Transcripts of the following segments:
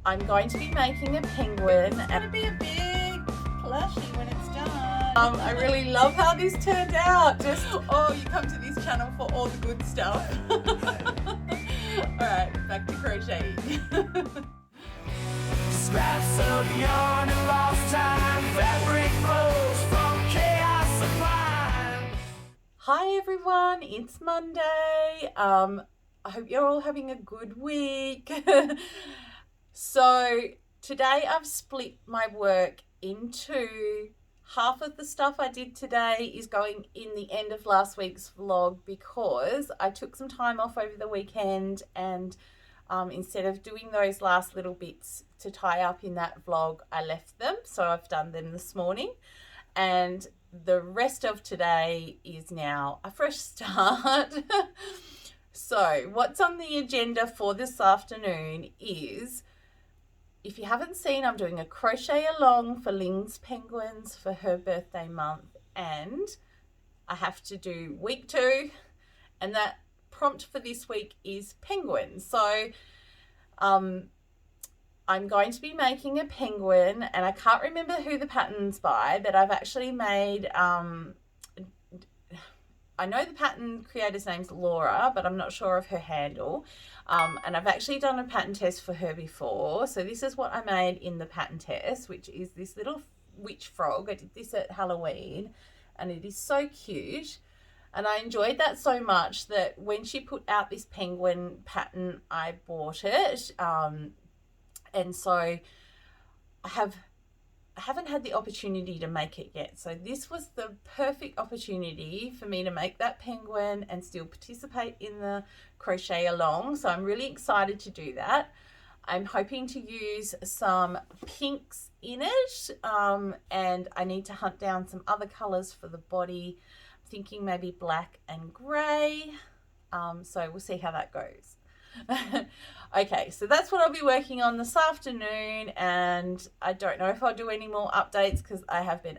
I'm going to be making a penguin. It's going to be a big plushie when it's done. I really love how this turned out. Just, oh, you come to this channel for all the good stuff. Alright, back to crocheting. Scraps of yarn and lost time, fabric flows from chaos supply. Hi everyone, it's Monday. I hope you're all having a good week. So today I've split my work into half of the stuff I did today is going in the end of last week's vlog because I took some time off over the weekend and instead of doing those last little bits to tie up in that vlog, I left them. So I've done them this morning. And the rest of today is now a fresh start. So what's on the agenda for this afternoon is, if you haven't seen, I'm doing a crochet along for Ling's penguins for her birthday month, and I have to do week 2, and that prompt for this week is penguins. So I'm going to be making a penguin, and I can't remember who the pattern's by, but I've actually made, I know the pattern creator's name's Laura, but I'm not sure of her handle. And I've actually done a pattern test for her before. So this is what I made in the pattern test, which is this little witch frog. I did this at Halloween, and it is so cute. And I enjoyed that so much that when she put out this penguin pattern, I bought it. And so I haven't had the opportunity to make it yet. So this was the perfect opportunity for me to make that penguin and still participate in the crochet along. So I'm really excited to do that. I'm hoping to use some pinks in it, and I need to hunt down some other colors for the body. I'm thinking maybe black and gray. So we'll see how that goes. Okay, so that's what I'll be working on this afternoon, and I don't know if I'll do any more updates because I have been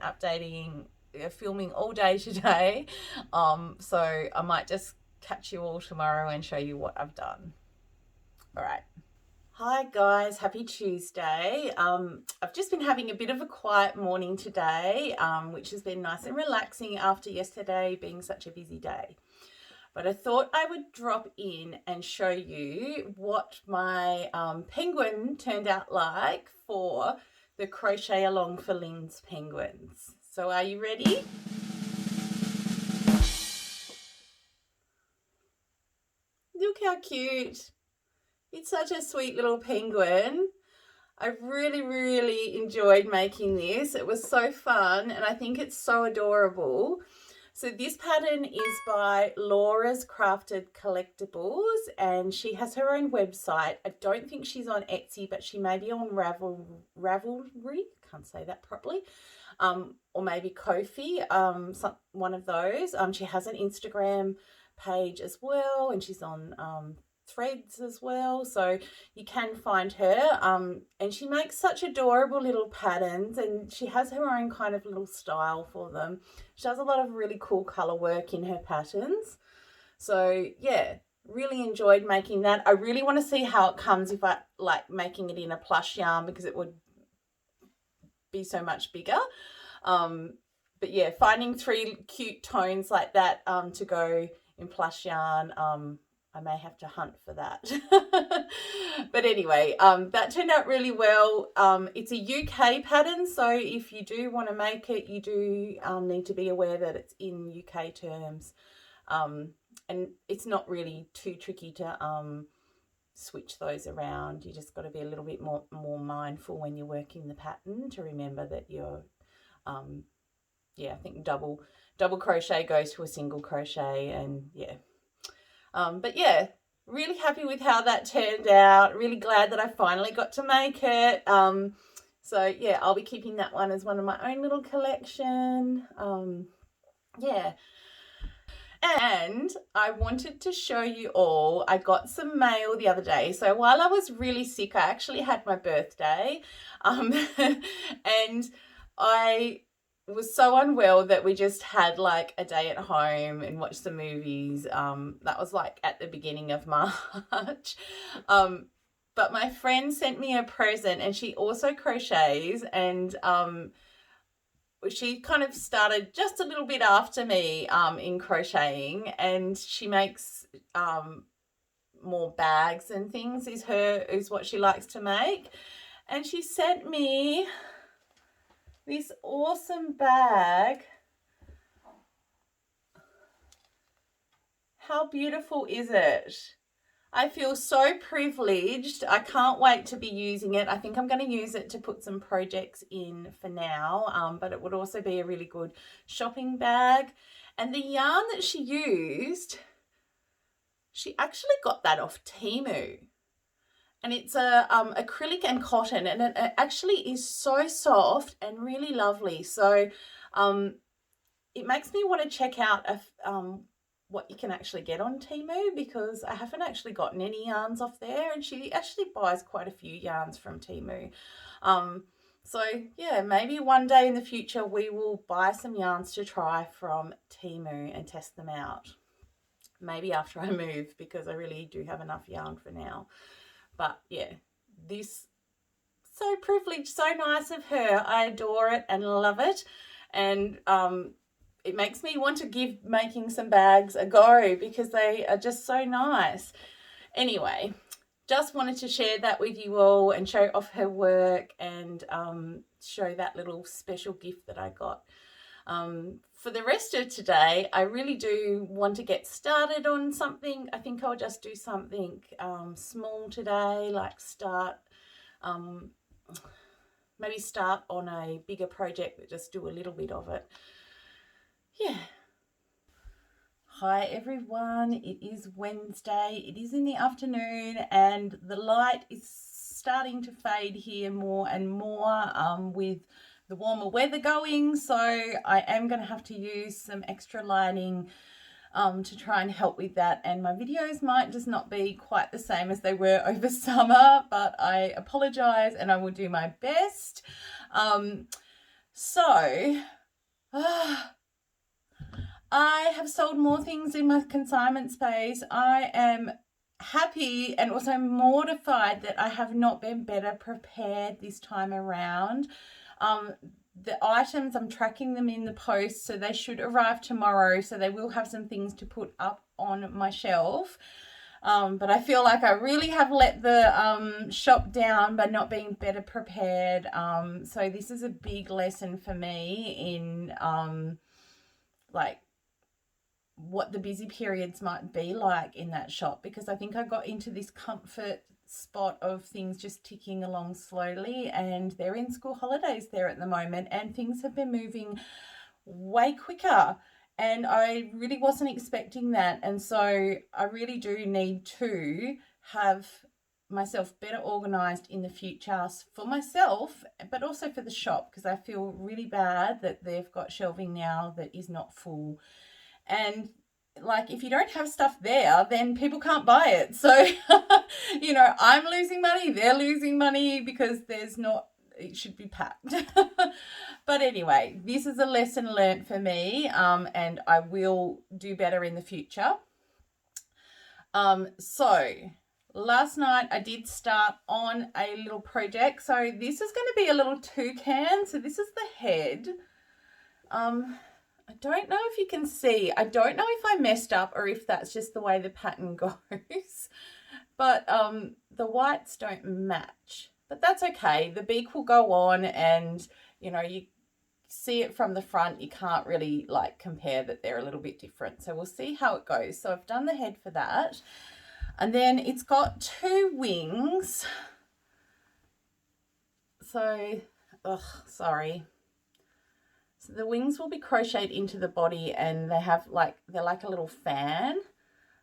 filming all day today. So I might just catch you all tomorrow and show you what I've done. All right. Hi guys, happy Tuesday. I've just been having a bit of a quiet morning today, which has been nice and relaxing after yesterday being such a busy day. But I thought I would drop in and show you what my penguin turned out like for the crochet along for Ling's penguins. So are you ready? Look how cute. It's such a sweet little penguin. I really enjoyed making this. It was so fun, and I think it's so adorable. So this pattern is by Laura's Crafted Collectibles, and she has her own website. I don't think she's on Etsy, but she may be on Ravelry, can't say that properly, or maybe Ko-fi, one of those. She has an Instagram page as well, and she's on Threads as well, so you can find her, and she makes such adorable little patterns, and she has her own kind of little style for them. She does a lot of really cool color work in her patterns. So yeah, really enjoyed making that. I really want to see how it comes if I like making it in a plush yarn, because it would be so much bigger. But yeah, finding 3 cute tones like that to go in plush yarn, I may have to hunt for that. But anyway, that turned out really well. It's a UK pattern, so if you do want to make it, you do need to be aware that it's in UK terms. And it's not really too tricky to switch those around. You just got to be a little bit more mindful when you're working the pattern to remember that you're, yeah, I think double crochet goes to a single crochet, and yeah. But yeah, really happy with how that turned out. Really glad that I finally got to make it. So yeah, I'll be keeping that one as one of my own little collection. Yeah. And I wanted to show you all, I got some mail the other day. So while I was really sick, I actually had my birthday. And I was so unwell that we just had like a day at home and watched some movies. That was like at the beginning of March. but my friend sent me a present, and she also crochets, and she kind of started just a little bit after me in crocheting, and she makes more bags and things is what she likes to make. And she sent me this awesome bag. How beautiful is it? I feel so privileged. I can't wait to be using it. I think I'm going to use it to put some projects in for now, but it would also be a really good shopping bag. And the yarn that she used, she actually got that off Temu. And it's a acrylic and cotton, and it actually is so soft and really lovely. So it makes me want to check out what you can actually get on Temu, because I haven't actually gotten any yarns off there, and she actually buys quite a few yarns from Temu. So yeah, maybe one day in the future we will buy some yarns to try from Temu and test them out. Maybe after I move, because I really do have enough yarn for now. But yeah, this, so privileged, so nice of her. I adore it and love it. And it makes me want to give making some bags a go, because they are just so nice. Anyway, just wanted to share that with you all and show off her work, and show that little special gift that I got. For the rest of today, I really do want to get started on something. I think I'll just do something small today, like maybe start on a bigger project, but just do a little bit of it. Yeah. Hi everyone, it is Wednesday, it is in the afternoon, and the light is starting to fade here more and more with the warmer weather going, so I am going to have to use some extra lighting to try and help with that, and my videos might just not be quite the same as they were over summer, but I apologize and I will do my best. I have sold more things in my consignment space. I am happy and also mortified that I have not been better prepared this time around. The items, I'm tracking them in the post, so they should arrive tomorrow, so they will have some things to put up on my shelf. But I feel like I really have let the shop down by not being better prepared. So this is a big lesson for me in like what the busy periods might be like in that shop, because I think I got into this comfort spot of things just ticking along slowly, and they're in school holidays there at the moment, and things have been moving way quicker, and I really wasn't expecting that. And so I really do need to have myself better organized in the future for myself, but also for the shop, because I feel really bad that they've got shelving now that is not full. And like, if you don't have stuff there, then people can't buy it. So, you know, I'm losing money, they're losing money, because there's not, it should be packed. But anyway, this is a lesson learned for me, and I will do better in the future. So last night I did start on a little project. So this is going to be a little toucan. So this is the head. I don't know if you can see. I don't know if I messed up or if that's just the way the pattern goes. But the whites don't match. But that's okay. The beak will go on, and, you know, you see it from the front. You can't really like compare that they're a little bit different. So we'll see how it goes. So I've done the head for that. And then it's got two wings. So, sorry. So the wings will be crocheted into the body, and they have they're like a little fan.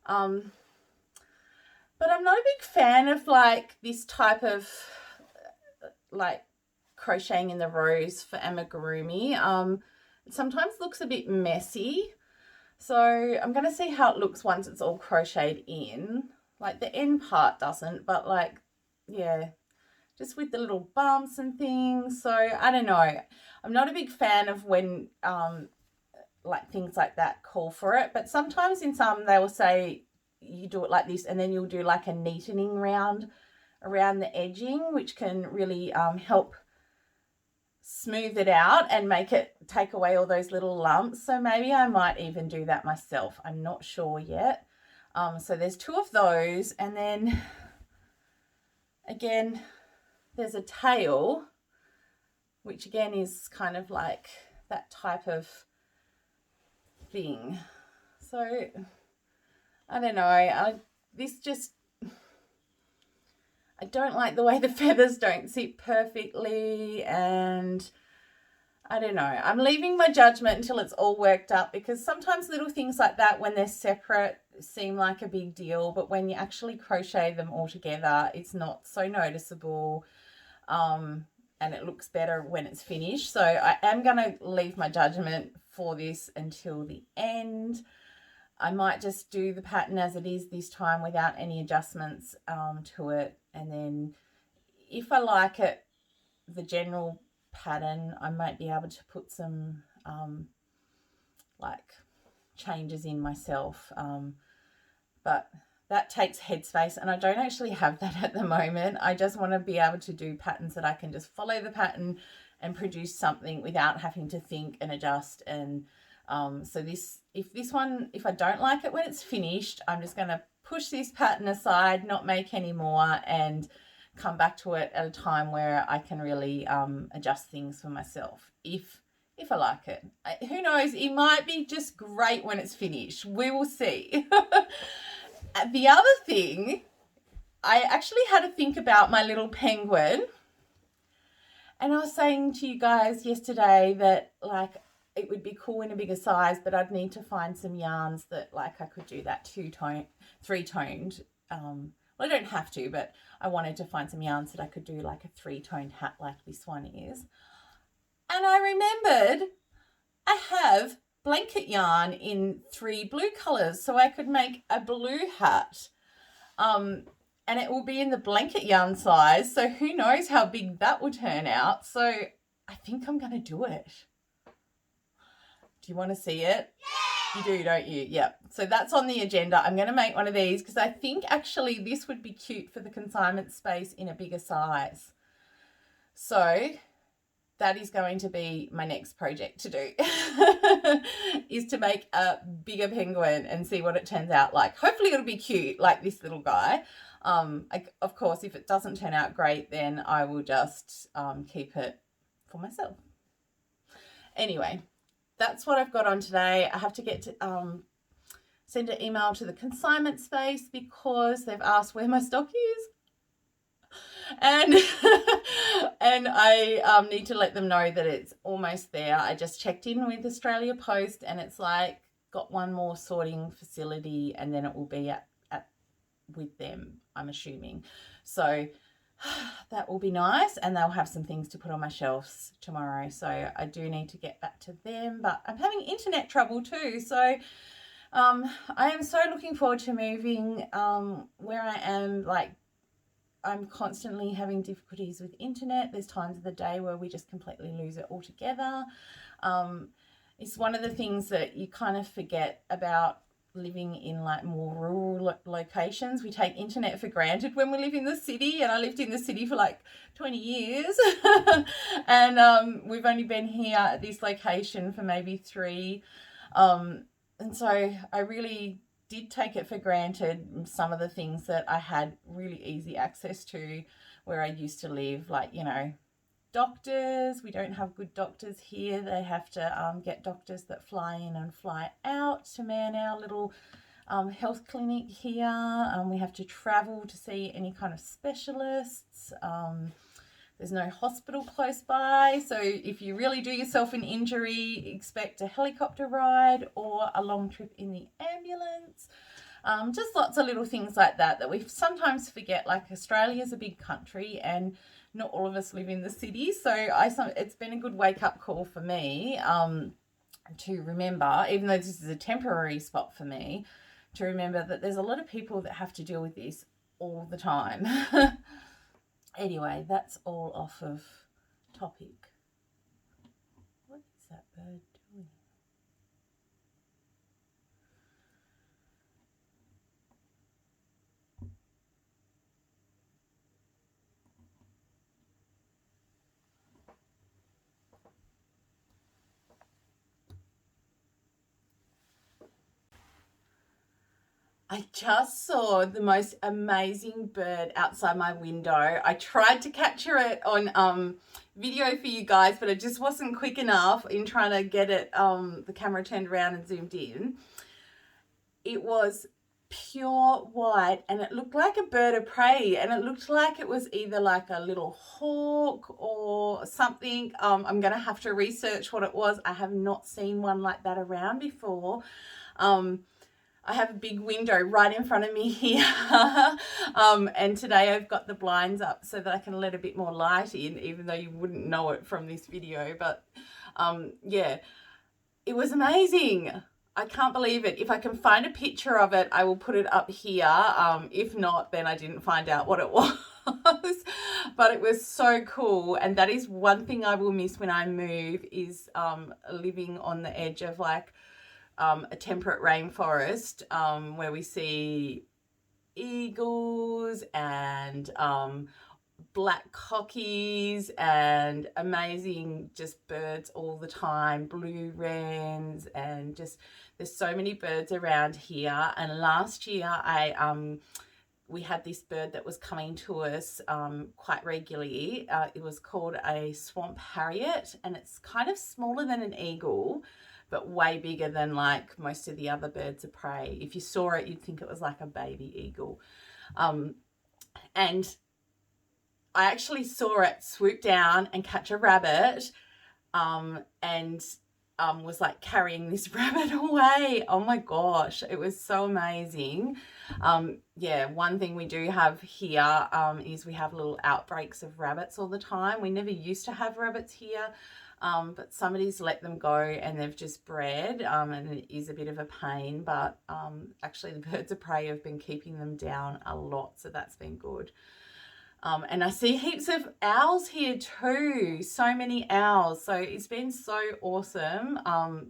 But I'm not a big fan of like this type of like crocheting in the rows for amigurumi. It sometimes looks a bit messy. So I'm going to see how it looks once it's all crocheted in. Like the end part doesn't, but like, yeah, just with the little bumps and things. So I don't know. I'm not a big fan of when like things like that call for it, but sometimes in some they will say you do it like this, and then you'll do like a neatening round around the edging, which can really help smooth it out and make it take away all those little lumps. So maybe I might even do that myself. I'm not sure yet. So there's 2 of those, and then again there's a tail, which again is kind of like that type of thing. So I don't know, I don't like the way the feathers don't sit perfectly, and I don't know. I'm leaving my judgment until it's all worked up, because sometimes little things like that, when they're separate, seem like a big deal, but when you actually crochet them all together, it's not so noticeable, and it looks better when it's finished. So I am going to leave my judgment for this until the end. I might just do the pattern as it is this time without any adjustments to it, and then if I like it, the general pattern, I might be able to put some like changes in myself, but that takes headspace, and I don't actually have that at the moment. I just want to be able to do patterns that I can just follow the pattern and produce something without having to think and adjust. And so if I don't like it when it's finished, I'm just going to push this pattern aside, not make any more, and come back to it at a time where I can really adjust things for myself if I like it. Who knows, it might be just great when it's finished. We will see. The other thing, I actually had to think about my little penguin, and I was saying to you guys yesterday that like it would be cool in a bigger size, but I'd need to find some yarns that like I could do that 3-toned. Well, I don't have to, but I wanted to find some yarns that I could do like a 3-toned hat like this one is. And I remembered I have blanket yarn in 3 blue colors, so I could make a blue hat. And it will be in the blanket yarn size, so who knows how big that will turn out. So I think I'm going to do it. Do you want to see it? You do, don't you? Yeah. So that's on the agenda. I'm going to make one of these because I think actually this would be cute for the consignment space in a bigger size. So that is going to be my next project to do, is to make a bigger penguin and see what it turns out like. Hopefully it'll be cute like this little guy. Of course, if it doesn't turn out great, then I will just keep it for myself. Anyway, that's what I've got on today. I have to get to send an email to the consignment space because they've asked where my stock is. And and I need to let them know that it's almost there. I just checked in with Australia Post, and it's like got one more sorting facility, and then it will be at with them, I'm assuming. So that will be nice, and they'll have some things to put on my shelves tomorrow. So I do need to get back to them, but I'm having internet trouble too. So I am so looking forward to moving. Where I am, like, I'm constantly having difficulties with internet. There's times of the day where we just completely lose it altogether. It's one of the things that you kind of forget about living in like more rural locations. We take internet for granted when we live in the city, and I lived in the city for like 20 years and we've only been here at this location for maybe 3, and so I really did take it for granted, some of the things that I had really easy access to where I used to live, like, you know, doctors. We don't have good doctors here. They have to get doctors that fly in and fly out to man our little health clinic here. We have to travel to see any kind of specialists. There's no hospital close by, so if you really do yourself an injury, expect a helicopter ride or a long trip in the ambulance. Just lots of little things like that we sometimes forget. Like, Australia's a big country and not all of us live in the city, so it's been a good wake-up call for me to remember, even though this is a temporary spot for me, to remember that there's a lot of people that have to deal with this all the time. Anyway, that's all off of topic. What is that bird doing? I just saw the most amazing bird outside my window. I tried to capture it on video for you guys, but it just wasn't quick enough in trying to get it the camera turned around and zoomed in. It was pure white and it looked like a bird of prey, and it looked like it was either like a little hawk or something. I'm gonna have to research what it was. I have not seen one like that around before. I have a big window right in front of me here. And today I've got the blinds up so that I can let a bit more light in, even though you wouldn't know it from this video. But yeah, it was amazing. I can't believe it. If I can find a picture of it, I will put it up here. If not, then I didn't find out what it was. But it was so cool. And that is one thing I will miss when I move, is living on the edge of like a temperate rainforest where we see eagles and black cockies and amazing just birds all the time, blue wrens, and just there's so many birds around here. And last year we had this bird that was coming to us quite regularly. It was called a swamp harriet, and it's kind of smaller than an eagle, but way bigger than like most of the other birds of prey. If you saw it, you'd think it was like a baby eagle. And I actually saw it swoop down and catch a rabbit and was like carrying this rabbit away. Oh my gosh, it was so amazing. Yeah, one thing we do have here is we have little outbreaks of rabbits all the time. We never used to have rabbits here. But somebody's let them go and they've just bred, and it is a bit of a pain, but actually the birds of prey have been keeping them down a lot, so that's been good. And I see heaps of owls here too, so many owls, so it's been so awesome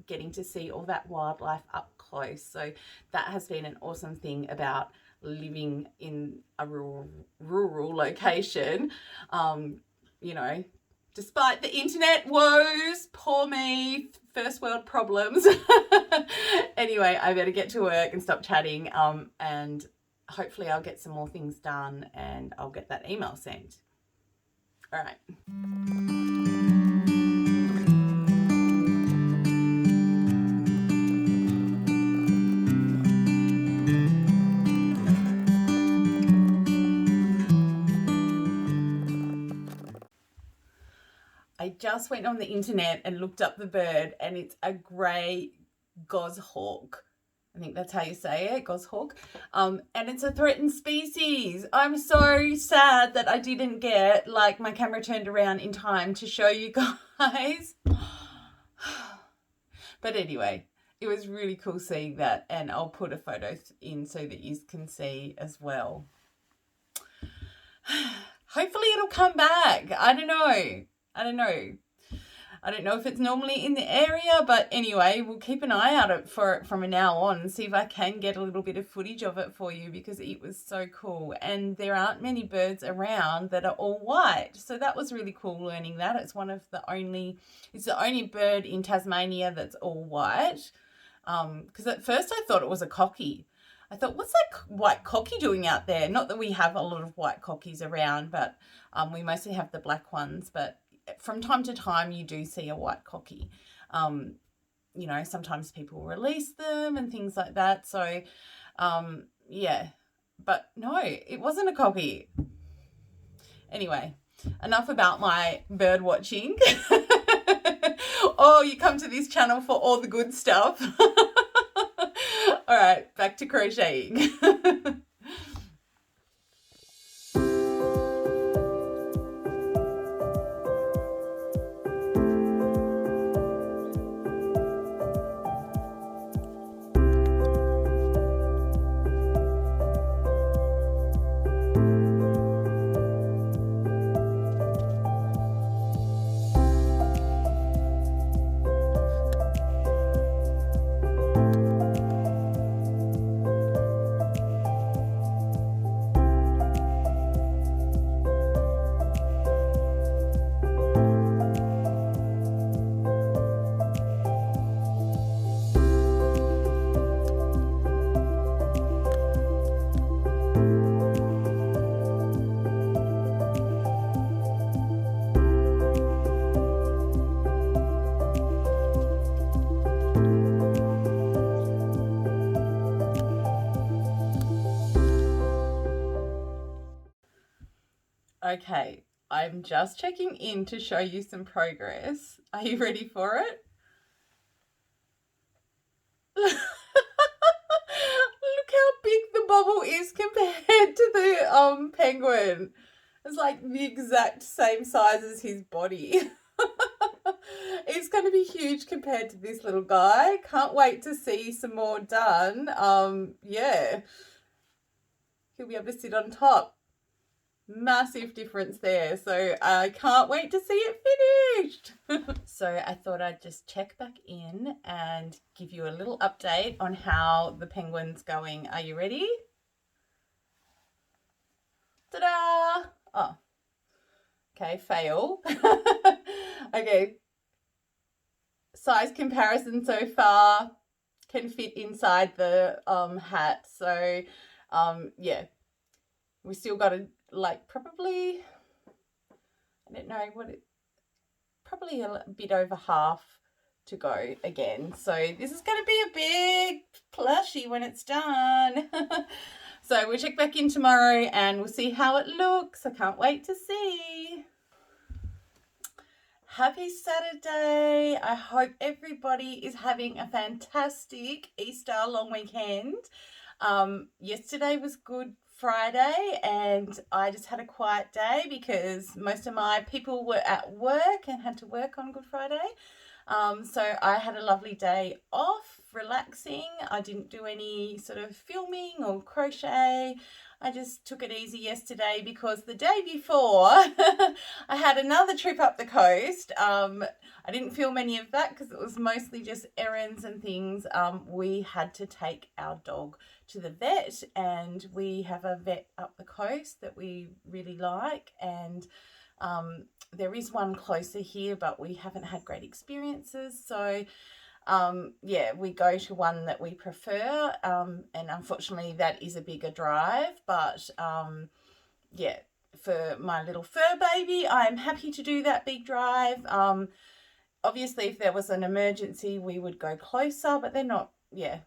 getting to see all that wildlife up close. So that has been an awesome thing about living in a rural location. You know, despite the internet woes, poor me, first world problems. Anyway, I better get to work and stop chatting, and hopefully I'll get some more things done and I'll get that email sent. All right. I just went on the internet and looked up the bird, and it's a grey goshawk. I think that's how you say it, goshawk. And it's a threatened species. I'm so sad that I didn't get like my camera turned around in time to show you guys. But anyway, it was really cool seeing that, and I'll put a photo in so that you can see as well. Hopefully it'll come back. I don't know. I don't know if it's normally in the area, but anyway, we'll keep an eye out for it from now on and see if I can get a little bit of footage of it for you, because it was so cool. And there aren't many birds around that are all white, so that was really cool learning that. It's the only bird in Tasmania that's all white. Because at first I thought it was a cocky. I thought, what's that white cocky doing out there? Not that we have a lot of white cockies around, but we mostly have the black ones. But from time to time you do see a white cocky. You know, sometimes people release them and things like that. So yeah, but no, it wasn't a cocky. Anyway, enough about my bird watching. Oh, you come to this channel for all the good stuff. All right, back to crocheting. Okay, I'm just checking in to show you some progress. Are you ready for it? Look how big the bubble is compared to the penguin. It's like the exact same size as his body. It's going to be huge compared to this little guy. Can't wait to see some more done. Yeah, he'll be able to sit on top. Massive difference there. So I can't wait to see it finished. So I thought I'd just check back in and give you a little update on how the penguin's going. Are you ready? Ta-da! Oh, okay, fail. Okay, size comparison so far, can fit inside the hat. So yeah, we still got to like probably, I don't know what it, probably a bit over half to go again. So this is going to be a big plushie when it's done. So we'll check back in tomorrow and we'll see how it looks. I can't wait to see. Happy Saturday. I hope everybody is having a fantastic Easter long weekend. Yesterday was Good Friday and I just had a quiet day because most of my people were at work and had to work on Good Friday. So I had a lovely day off, relaxing. I didn't do any sort of filming or crochet. I just took it easy yesterday because the day before I had another trip up the coast. I didn't film any of that because it was mostly just errands and things. We had to take our dog to the vet, and we have a vet up the coast that we really like, and there is one closer here, but we haven't had great experiences. So yeah, we go to one that we prefer, and unfortunately that is a bigger drive, but yeah, for my little fur baby, I'm happy to do that big drive. Obviously if there was an emergency we would go closer, but they're not, yeah,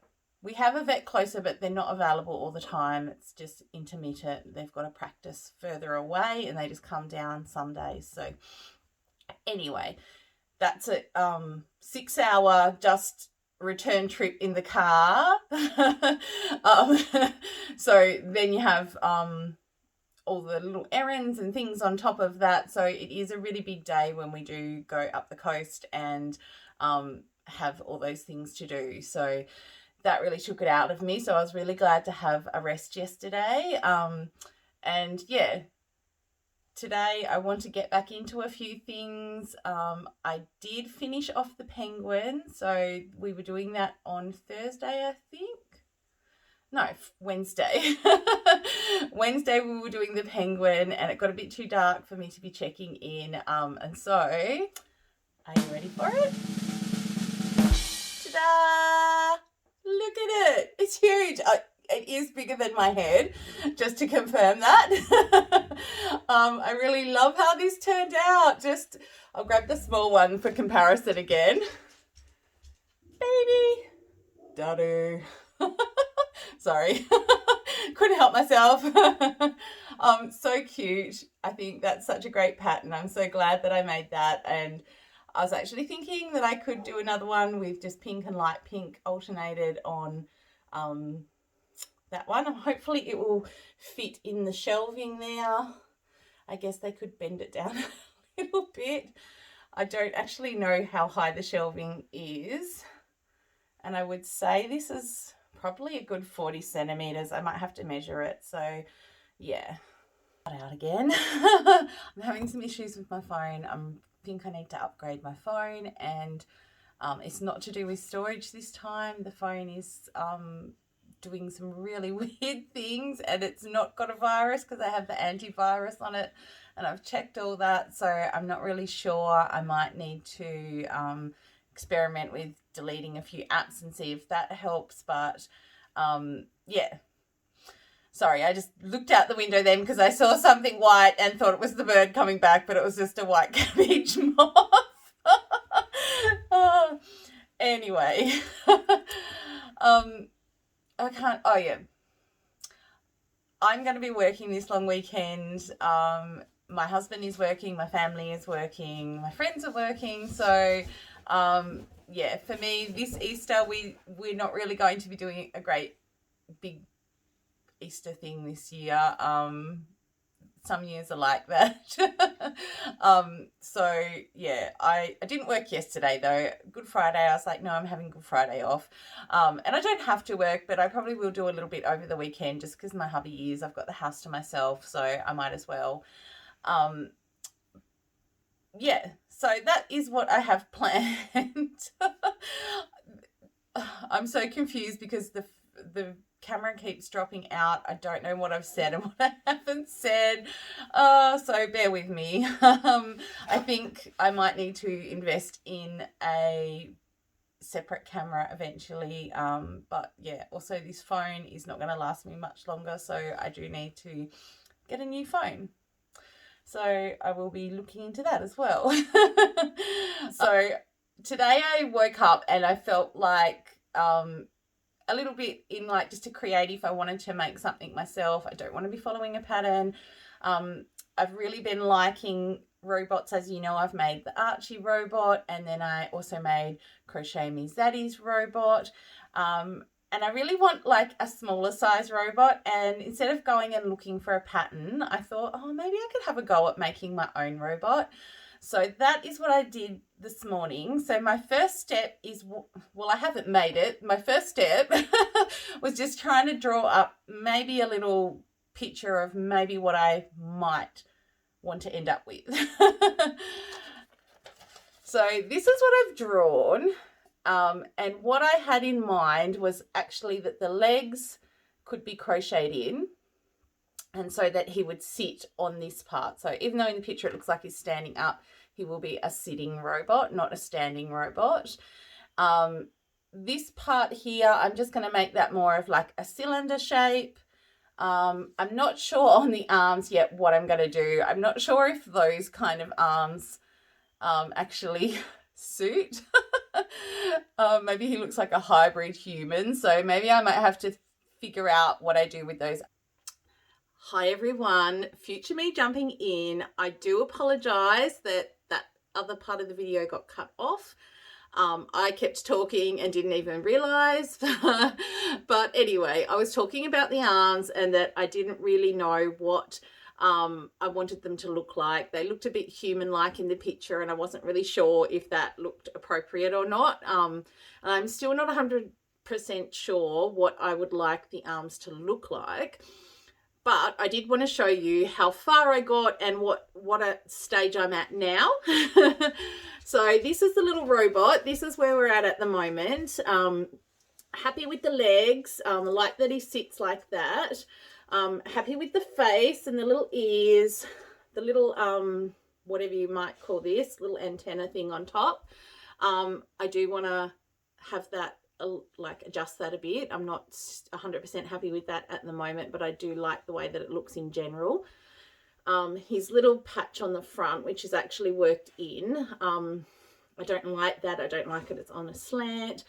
we have a vet closer, but they're not available all the time. It's just intermittent. They've got to practice further away and they just come down some days. So anyway, that's a 6-hour just return trip in the car. So then you have all the little errands and things on top of that. So it is a really big day when we do go up the coast and have all those things to do. So that really took it out of me. So I was really glad to have a rest yesterday. And yeah, today I want to get back into a few things. I did finish off the penguin. So we were doing that on Thursday, I think. No, Wednesday. Wednesday we were doing the penguin and it got a bit too dark for me to be checking in. And so, are you ready for it? Ta-da! Look at it. It's huge. It is bigger than my head, just to confirm that. I really love how this turned out. I'll grab the small one for comparison again. Baby. Dadu. Sorry. Couldn't help myself. So cute. I think that's such a great pattern. I'm so glad that I made that. And I was actually thinking that I could do another one with just pink and light pink alternated on that one. Hopefully it will fit in the shelving there. I guess they could bend it down a little bit. I don't actually know how high the shelving is. And I would say this is probably a good 40 centimeters. I might have to measure it. So yeah. Out again. I'm having some issues with my phone. I think I need to upgrade my phone, and it's not to do with storage this time. The phone is doing some really weird things, and it's not got a virus because I have the antivirus on it, and I've checked all that, so I'm not really sure. I might need to experiment with deleting a few apps and see if that helps, but yeah. Sorry, I just looked out the window then because I saw something white and thought it was the bird coming back, but it was just a white cabbage moth. Anyway, I can't, oh yeah. I'm going to be working this long weekend. my husband is working, my family is working, my friends are working. So yeah, for me this Easter we're not really going to be doing a great big Easter thing this year. Some years are like that. So yeah, I didn't work yesterday though. Good Friday, I was like, no, I'm having Good Friday off. And I don't have to work, but I probably will do a little bit over the weekend just because my hubby is. I've got the house to myself, so I might as well. Yeah, so that is what I have planned. I'm so confused because the camera keeps dropping out. I don't know what I've said and what I haven't said. So bear with me. I think I might need to invest in a separate camera eventually. But yeah, also this phone is not going to last me much longer. So I do need to get a new phone. So I will be looking into that as well. So today I woke up and I felt like a little bit in like just a creative. I wanted to make something myself. I don't want to be following a pattern. I've really been liking robots. As you know, I've made the Archie robot, and then I also made Crochet Me Zaddy's robot. And I really want like a smaller size robot, and instead of going and looking for a pattern, I thought, oh, maybe I could have a go at making my own robot. So that is what I did this morning. So my first step is, well, I haven't made it. My first step was just trying to draw up maybe a little picture of maybe what I might want to end up with. So this is what I've drawn. And what I had in mind was actually that the legs could be crocheted in, and so that he would sit on this part. So even though in the picture it looks like he's standing up, he will be a sitting robot, not a standing robot. This part here, I'm just going to make that more of like a cylinder shape. I'm not sure on the arms yet what I'm going to do. I'm not sure if those kind of arms actually suit. Maybe he looks like a hybrid human, so maybe I might have to figure out what I do with those. Hi everyone, future me jumping in. I do apologize that other part of the video got cut off. I kept talking and didn't even realize. But anyway, I was talking about the arms and that I didn't really know what I wanted them to look like. They looked a bit human-like in the picture, and I wasn't really sure if that looked appropriate or not. And I'm still not 100% sure what I would like the arms to look like. But I did want to show you how far I got and what a stage I'm at now. So this is the little robot. This is where we're at the moment. Happy with the legs. I like that he sits like that. Happy with the face and the little ears, the little, whatever you might call this, little antenna thing on top. I do want to have that, like adjust that a bit. I'm not 100% happy with that at the moment, but I do like the way that it looks in general. His little patch on the front, which is actually worked in, I don't like that. I don't like it. It's on a slant.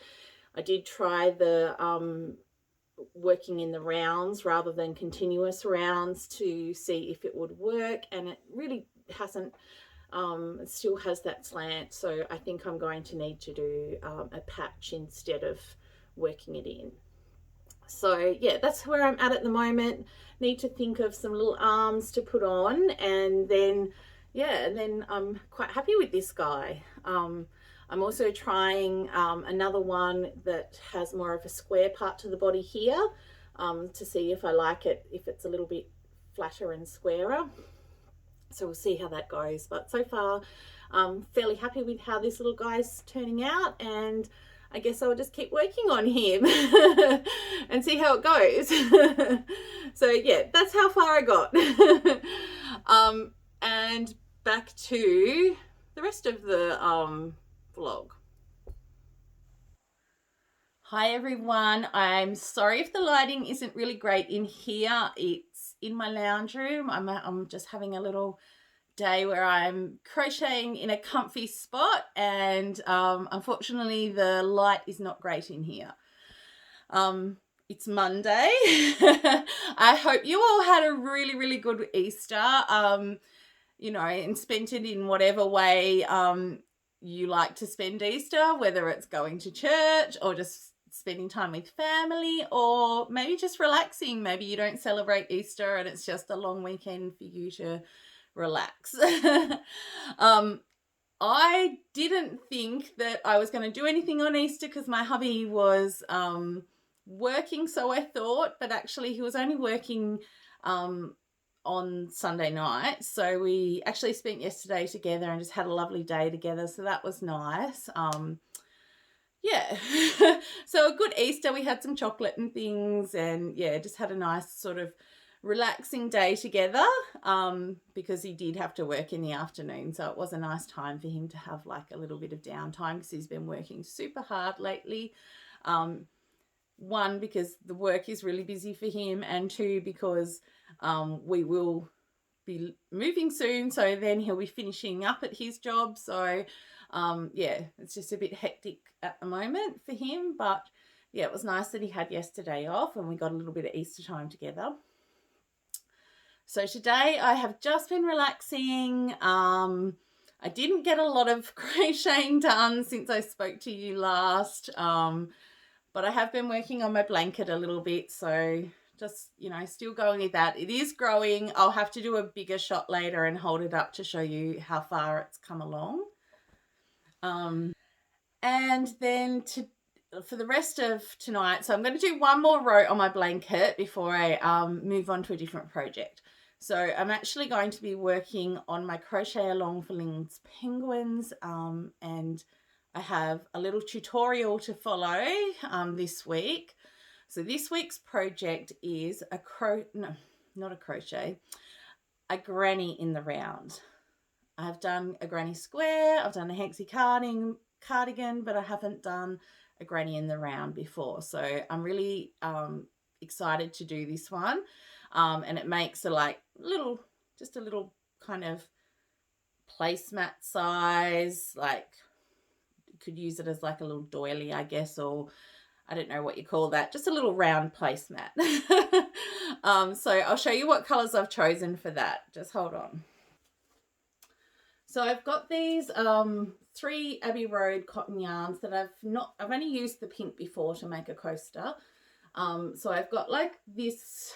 I did try the working in the rounds rather than continuous rounds to see if it would work, and it really hasn't. It still has that slant, so I think I'm going to need to do a patch instead of working it in. So yeah, that's where I'm at the moment. Need to think of some little arms to put on, and then yeah, and then I'm quite happy with this guy. I'm also trying another one that has more of a square part to the body here, to see if I like it, if it's a little bit flatter and squarer. So we'll see how that goes. But so far, I'm fairly happy with how this little guy's turning out, and I guess I'll just keep working on him and see how it goes. So yeah, that's how far I got. And back to the rest of the vlog. Hi everyone, I'm sorry if the lighting isn't really great in here. It's in my lounge room. I'm just having a little day where I'm crocheting in a comfy spot, and unfortunately the light is not great in here. It's Monday. I hope you all had a really good Easter. you know, and spent it in whatever way you like to spend Easter, whether it's going to church or just spending time with family, or maybe just relaxing. Maybe you don't celebrate Easter and it's just a long weekend for you to relax. I didn't think that I was going to do anything on Easter because my hubby was working, so I thought, but actually he was only working on Sunday night. So we actually spent yesterday together and just had a lovely day together. So that was nice. Yeah. So a good Easter. We had some chocolate and things, and yeah, just had a nice sort of relaxing day together because he did have to work in the afternoon. So it was a nice time for him to have like a little bit of downtime because he's been working super hard lately. One, because the work is really busy for him, and two, because we will be moving soon, so then he'll be finishing up at his job. So yeah, it's just a bit hectic at the moment for him, but yeah, it was nice that he had yesterday off and we got a little bit of Easter time together. So today I have just been relaxing. I didn't get a lot of crocheting done since I spoke to you last, but I have been working on my blanket a little bit, so just, you know, still going with that. It is growing. I'll have to do a bigger shot later and hold it up to show you how far it's come along. And then for the rest of tonight, so I'm going to do one more row on my blanket before I move on to a different project. So I'm actually going to be working on my Crochet Along for Ling's penguins, and I have a little tutorial to follow this week. So this week's project is a granny in the round. I've done a granny square, I've done a hexie cardigan, but I haven't done a granny in the round before. So I'm really excited to do this one. And it makes just a little kind of placemat size, like you could use it as like a little doily, I guess, or I don't know what you call that, just a little round placemat. So I'll show you what colors I've chosen for that. Just hold on. So I've got these 3 Abbey Road cotton yarns that I've only used the pink before to make a coaster. So I've got like this,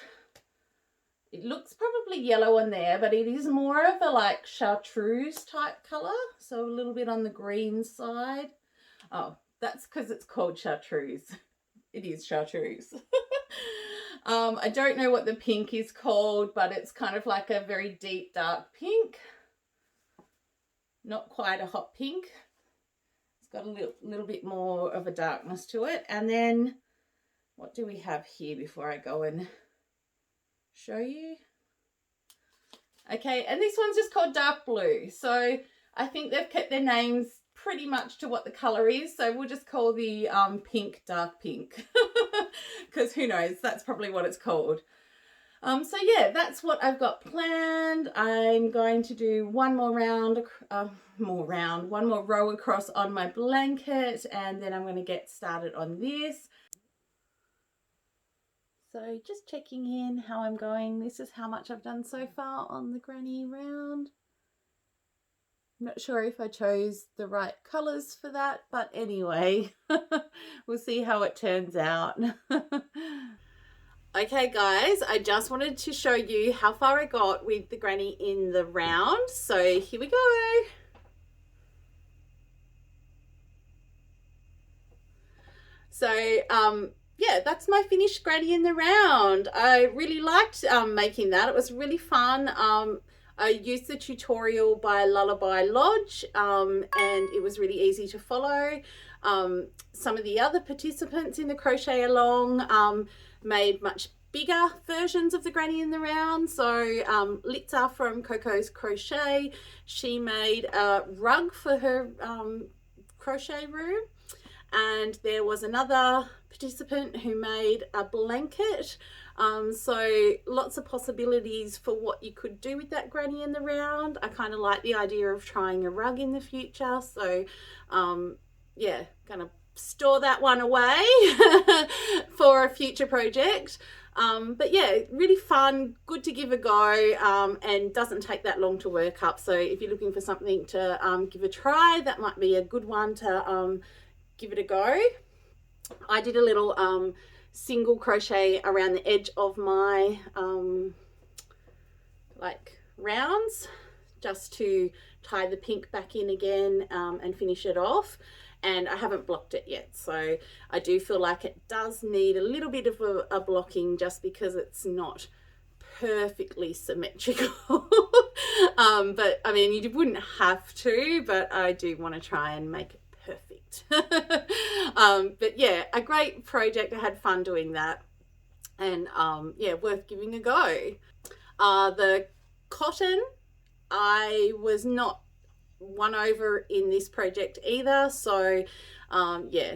it looks probably yellow on there, but it is more of a like chartreuse type color. So a little bit on the green side. Oh, that's because it's called chartreuse. It is chartreuse. I don't know what the pink is called, but it's kind of like a very deep dark pink. Not quite a hot pink. It's got a little bit more of a darkness to it. And then what do we have here before I go and show you? Okay, and this one's just called dark blue. So I think they've kept their names pretty much to what the color is. So we'll just call the pink dark pink because who knows, that's probably what it's called. So yeah, that's what I've got planned. I'm going to do one more row across on my blanket, and then I'm going to get started on this. So just checking in how I'm going. This is how much I've done so far on the granny round. I'm not sure if I chose the right colors for that, but anyway, we'll see how it turns out. Okay guys, I just wanted to show you how far I got with the granny in the round. So here we go. So yeah, that's my finished granny in the round. I really liked making that. It was really fun. I used the tutorial by Lullaby Lodge and it was really easy to follow. Some of the other participants in the Crochet Along made much bigger versions of the granny in the round. So Litza from Coco's Crochet, she made a rug for her crochet room, and there was another participant who made a blanket. So lots of possibilities for what you could do with that granny in the round. I kind of like the idea of trying a rug in the future, so yeah, gonna store that one away for a future project. But yeah, really fun, good to give a go, and doesn't take that long to work up. So if you're looking for something to give a try, that might be a good one to give it a go. I did a little single crochet around the edge of my like rounds, just to tie the pink back in again and finish it off. And I haven't blocked it yet, so I do feel like it does need a little bit of a blocking, just because it's not perfectly symmetrical. But I mean, you wouldn't have to, but I do want to try and make it perfect. But yeah, a great project. I had fun doing that, and yeah, worth giving a go. The cotton, I was not won over in this project either, so yeah,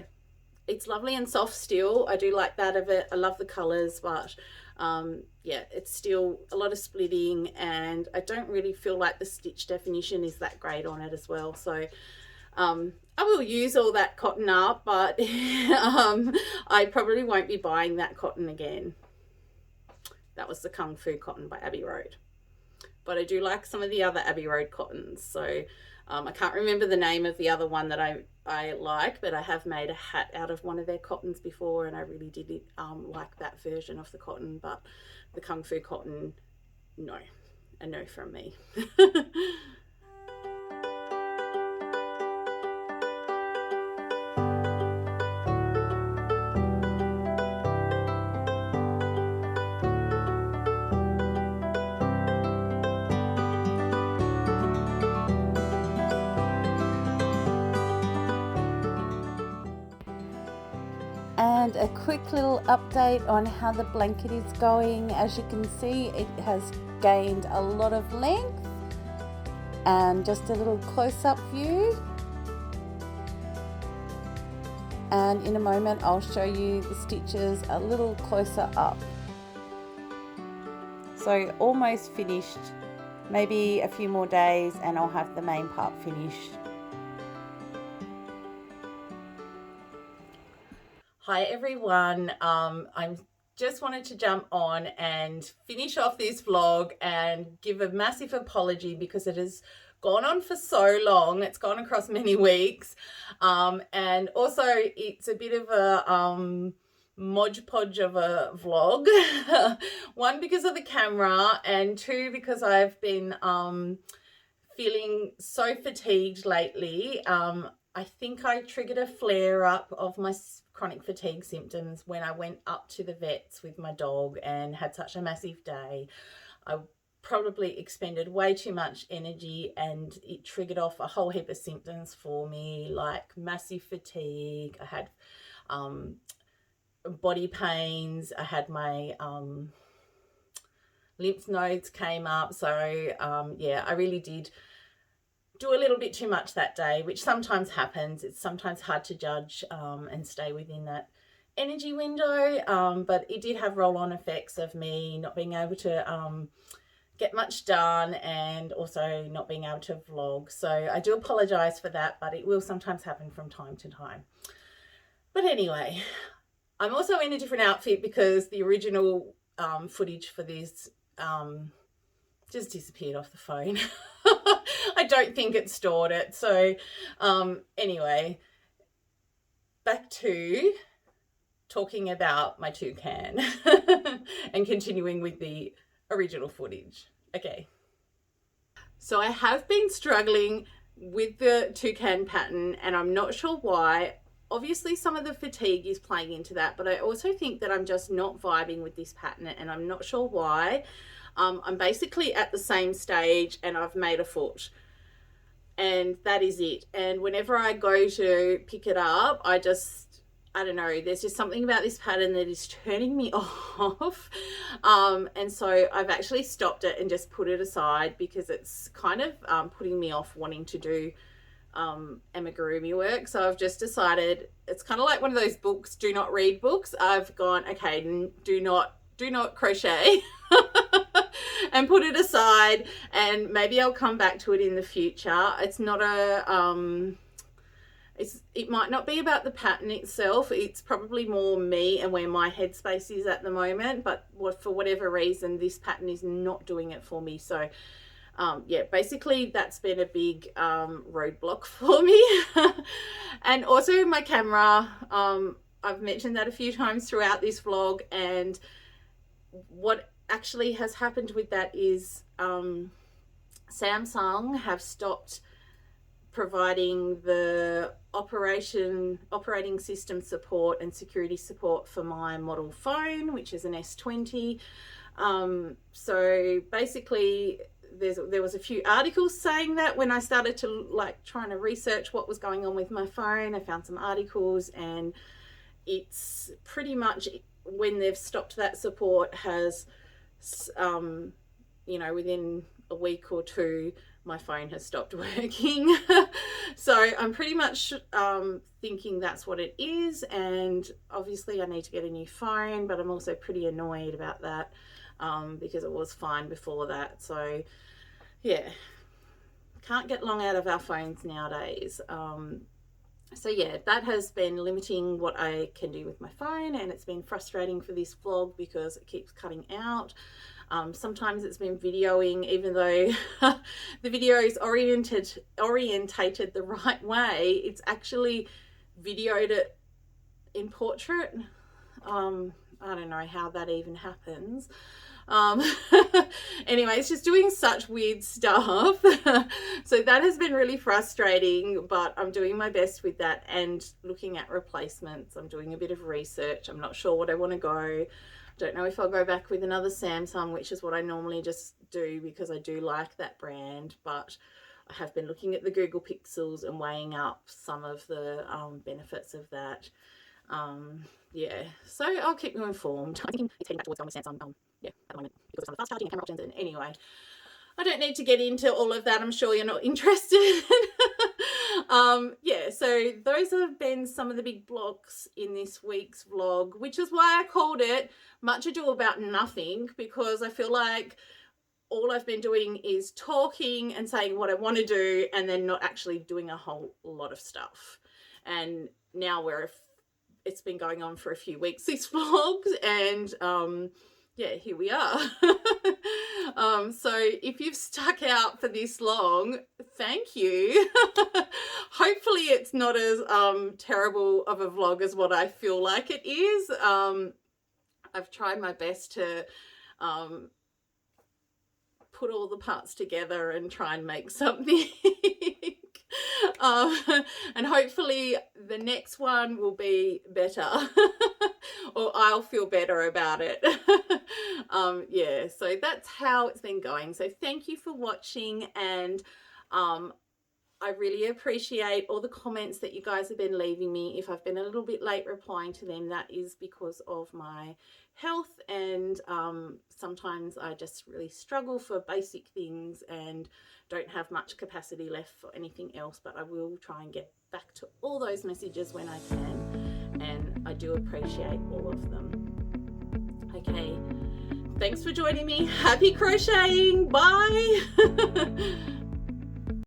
it's lovely and soft still. I do like that of it. I love the colors, but yeah, it's still a lot of splitting, and I don't really feel like the stitch definition is that great on it as well. So I will use all that cotton up, but I probably won't be buying that cotton again. That was the Kung Fu cotton by Abbey Road, but I do like some of the other Abbey Road cottons. So I can't remember the name of the other one that I like, but I have made a hat out of one of their cottons before, and I really did like that version of the cotton. But the Kung Fu cotton, no, a no from me. And a quick little update on how the blanket is going. As you can see, it has gained a lot of length, and just a little close-up view. And in a moment I'll show you the stitches a little closer up. So almost finished, maybe a few more days and I'll have the main part finished. Hi everyone, I just wanted to jump on and finish off this vlog and give a massive apology, because it has gone on for so long. It's gone across many weeks, and also it's a bit of a modge podge of a vlog. One, because of the camera, and two, because I've been feeling so fatigued lately. I think I triggered a flare up of my chronic fatigue symptoms when I went up to the vets with my dog and had such a massive day. I probably expended way too much energy, and it triggered off a whole heap of symptoms for me, like massive fatigue. I had body pains. I had my lymph nodes came up. So yeah, I really did do a little bit too much that day, which sometimes happens. It's sometimes hard to judge and stay within that energy window, but it did have roll-on effects of me not being able to get much done, and also not being able to vlog. So I do apologize for that, but it will sometimes happen from time to time. But anyway, I'm also in a different outfit because the original footage for this just disappeared off the phone. I don't think it stored it. So anyway, back to talking about my toucan and continuing with the original footage. Okay. So I have been struggling with the toucan pattern, and I'm not sure why. Obviously some of the fatigue is playing into that, but I also think that I'm just not vibing with this pattern, and I'm not sure why. I'm basically at the same stage and I've made a foot, and that is it. And whenever I go to pick it up, I don't know, there's just something about this pattern that is turning me off. And so I've actually stopped it and just put it aside, because it's kind of putting me off wanting to do amigurumi work. So I've just decided, it's kind of like one of those books, do not read books. I've gone, okay, do not crochet. And put it aside, and maybe I'll come back to it in the future. It's not a it might not be about the pattern itself. It's probably more me and where my headspace is at the moment, but for whatever reason this pattern is not doing it for me. So yeah, basically that's been a big roadblock for me. And also my camera, I've mentioned that a few times throughout this vlog, and what actually has happened with that is Samsung have stopped providing the operating system support and security support for my model phone, which is an S20. So basically there was a few articles saying that when I started to like trying to research what was going on with my phone. I found some articles, and it's pretty much when they've stopped that support has you know, within a week or two my phone has stopped working. So I'm pretty much thinking that's what it is, and obviously I need to get a new phone, but I'm also pretty annoyed about that because it was fine before that. So yeah, can't get long out of our phones nowadays. So yeah, that has been limiting what I can do with my phone, and it's been frustrating for this vlog because it keeps cutting out. Sometimes it's been videoing, even though the video is orientated the right way, it's actually videoed it in portrait. I don't know how that even happens. Anyway, it's just doing such weird stuff. So that has been really frustrating, but I'm doing my best with that and looking at replacements. I'm doing a bit of research. I'm not sure what I want to go. Don't know if I'll go back with another Samsung, which is what I normally just do because I do like that brand, but I have been looking at the Google Pixels and weighing up some of the benefits of that. Yeah, so I'll keep you informed. I think it's heading back towards going with Samsung, yeah, at the moment, because of some of the fast charging and camera options. And anyway, I don't need to get into all of that. I'm sure you're not interested. Yeah, so those have been some of the big blocks in this week's vlog, which is why I called it Much Ado About Nothing, because I feel like all I've been doing is talking and saying what I want to do and then not actually doing a whole lot of stuff. And now it's been going on for a few weeks, these vlogs, and yeah, here we are. So if you've stuck out for this long, thank you. Hopefully it's not as terrible of a vlog as what I feel like it is. I've tried my best to put all the parts together and try and make something. And hopefully the next one will be better or I'll feel better about it. Yeah, so that's how it's been going. So thank you for watching, and I really appreciate all the comments that you guys have been leaving me. If I've been a little bit late replying to them, that is because of my health, and sometimes I just really struggle for basic things and don't have much capacity left for anything else, but I will try and get back to all those messages when I can, and I do appreciate all of them. Okay, thanks for joining me. Happy crocheting. Bye.